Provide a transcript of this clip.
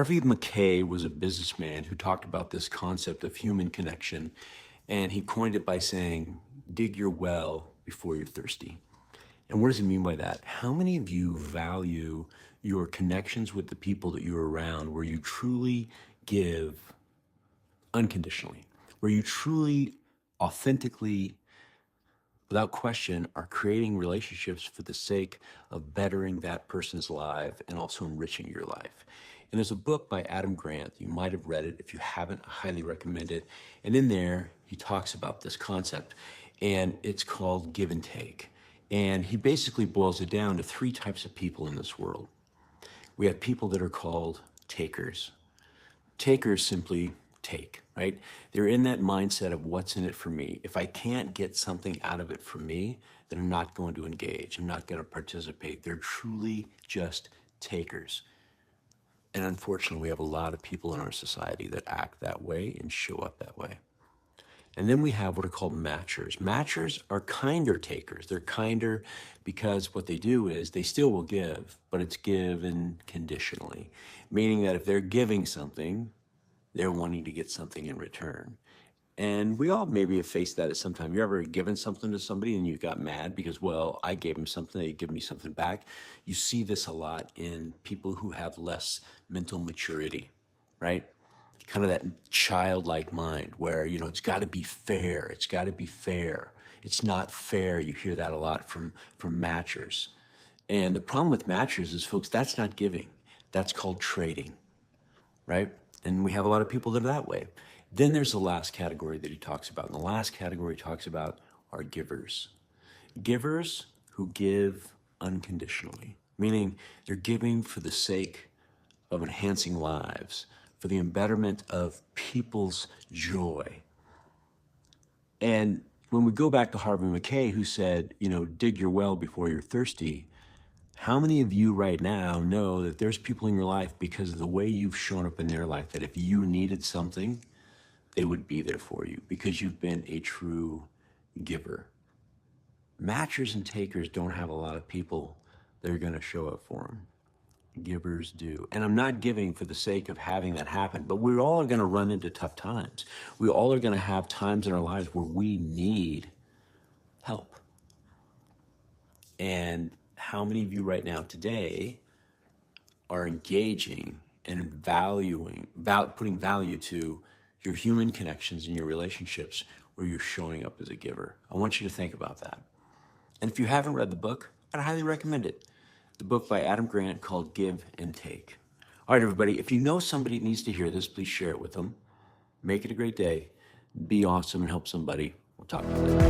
Harvey Mackay was a businessman who talked about this concept of human connection, and he coined it by saying, dig your well before you're thirsty. And what does he mean by that? How many of you value your connections with the people that you're around where you truly give unconditionally, where you truly, authentically, without question, are creating relationships for the sake of bettering that person's life and also enriching your life? And there's a book by Adam Grant. You might have read it. If you haven't, I highly recommend it. And in there, he talks about this concept, and it's called give and take. And he basically boils it down to three types of people in this world. We have people that are called takers. Takers simply take, right? They're in that mindset of what's in it for me. If I can't get something out of it for me, then I'm not going to engage. I'm not going to participate. They're truly just takers. And unfortunately, we have a lot of people in our society that act that way and show up that way. And then we have what are called matchers. Matchers are kinder takers. They're kinder because what they do is they still will give, but it's given conditionally, meaning that if they're giving something, they're wanting to get something in return. And we all maybe have faced that at some time. You ever given something to somebody and you got mad because, well, I gave them something, they give me something back? You see this a lot in people who have less mental maturity, right? Kind of that childlike mind where, it's got to be fair. It's got to be fair. It's not fair. You hear that a lot from matchers. And the problem with matchers is, folks, that's not giving. That's called trading, right? And we have a lot of people that are that way. Then there's the last category that he talks about. And the last category he talks about are givers. Givers who give unconditionally, meaning they're giving for the sake of enhancing lives, for the betterment of people's joy. And when we go back to Harvey Mackay, who said, dig your well before you're thirsty, how many of you right now know that there's people in your life because of the way you've shown up in their life, that if you needed something, they would be there for you because you've been a true giver? Matchers and takers don't have a lot of people that are going to show up for them. Givers do. And I'm not giving for the sake of having that happen, but we all are going to run into tough times. We all are going to have times in our lives where we need help. And how many of you right now today are engaging and putting value to your human connections and your relationships where you're showing up as a giver? I want you to think about that. And if you haven't read the book, I'd highly recommend it. The book by Adam Grant called Give and Take. All right, everybody, if you know somebody that needs to hear this, please share it with them. Make it a great day. Be awesome and help somebody. We'll talk to you later.